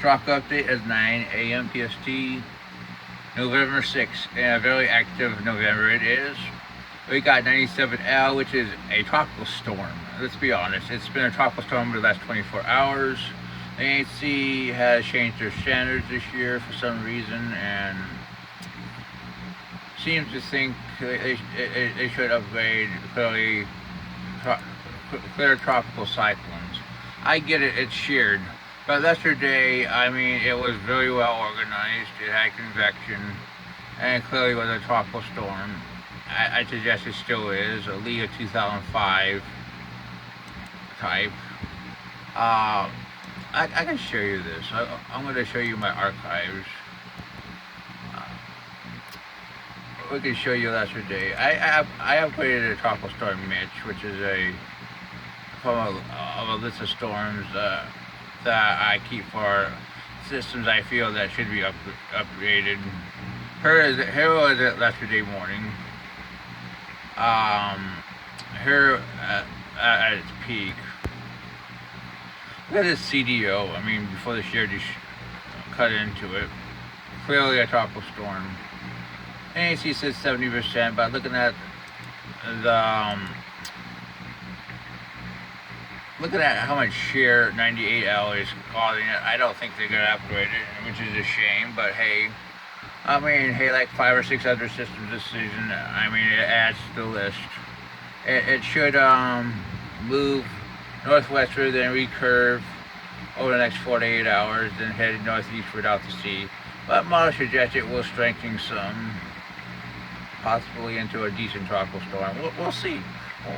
Truck update is 9 a.m. PST, November 6th. And a very active November it is. We got 97L, which is a tropical storm. Let's be honest, it's been a tropical storm for the last 24 hours. The AHC has changed their standards this year for some reason and seems to think they should upgrade clear tropical cyclones. I get it, it's sheared. But yesterday, I mean, it was very well organized. It had convection, and it clearly was a tropical storm. I suggest it still is, a Leah 2005 type. I can show you this. I'm going to show you my archives. We can show you yesterday. I upgraded a tropical storm Mitch, which is from a list of storms that I keep for systems I feel that should be upgraded. Here was it yesterday morning. Here at its peak. Look at this CDO. I mean, before the shear just cut into it. Clearly a tropical storm. NAC says 70%, but looking at the looking at how much shear 98L is causing it, I don't think they're gonna upgrade it, which is a shame. But hey, I mean, hey, like 5 or 6 other systems this season. I mean, it adds to the list. It should move northwestward, then recurve over the next 48 hours, then head northeastward out to sea. But models suggest it will strengthen some, possibly into a decent tropical storm. We'll see.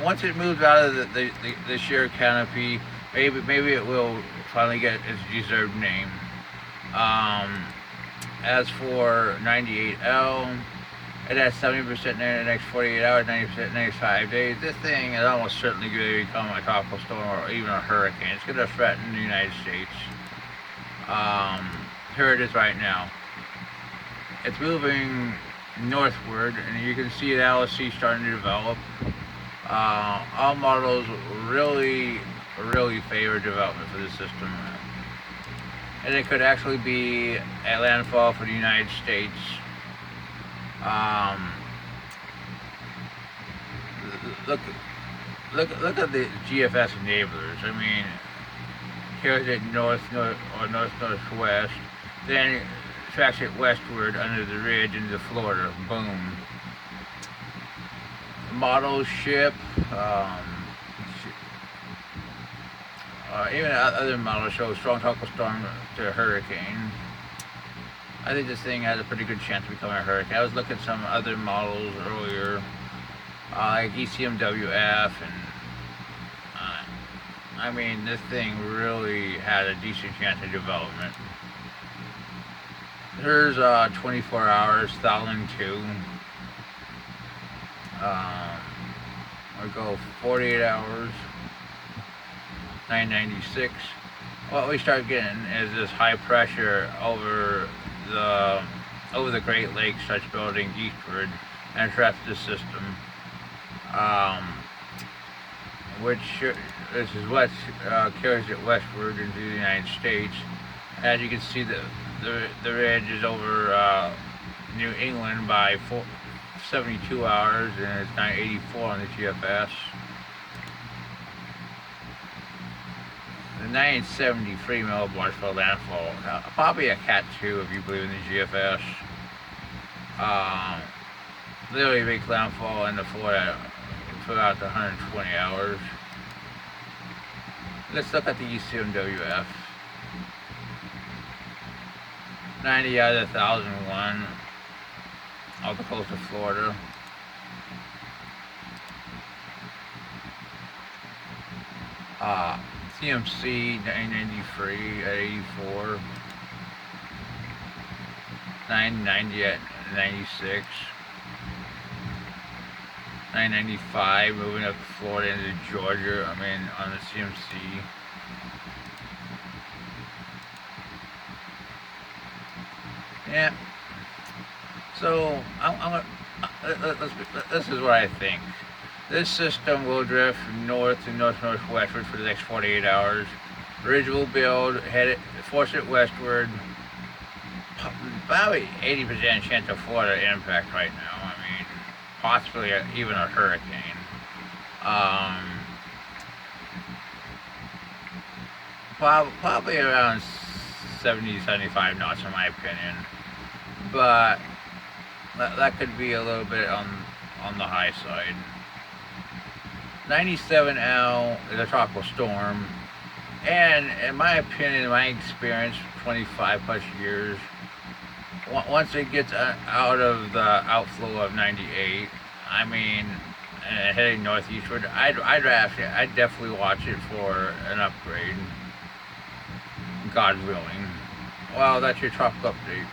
Once it moves out of the shear canopy, maybe it will finally get its deserved name. As for 98L, it has 70% in the next 48 hours, 90% in the next 5 days. This thing is almost certainly going to become a tropical storm or even a hurricane. It's going to threaten the United States. Here it is right now. It's moving northward, and you can see the LSC starting to develop. All models really favor development for this system. And it could actually be a landfall for the United States. Look at the GFS enablers. I mean, here's it northwest, then it tracks it westward under the ridge into Florida. Boom. Model ship. Even other models show strong tropical storm to a hurricane. I think this thing has a pretty good chance of becoming a hurricane. I was looking at some other models earlier, like ECMWF, and I mean, this thing really had a decent chance of development. Here's 24 hours, Thailand 2. We'll go 48 hours, 996. What we start getting is this high pressure over the Great Lakes starts building eastward and traps the system, which this is what carries it westward into the United States. As you can see, the ridge is over New England by 72 hours, and it's 984 on the GFS. The 973 millibars for landfall, probably a Cat 2 if you believe in the GFS. Literally makes landfall in the Florida for about 120 hours. Let's look at the ECMWF. 90 out of 1,001 off the coast of Florida. CMC 993 at 84, 990 at 96, 995 moving up to Florida into Georgia. I mean, on the CMC. Yeah. So this is what I think. This system will drift north and northwestward for the next 48 hours. Ridge will build, force it westward. Probably 80% chance of Florida impact right now. I mean, possibly even a hurricane. Um, probably around 70, 75 knots in my opinion. But that could be a little bit on the high side. 97L is a tropical storm. And in my opinion, in my experience, 25 plus years, once it gets out of the outflow of 98, I mean, heading northeastward, I'd definitely watch it for an upgrade. God willing. Well, that's your tropical update.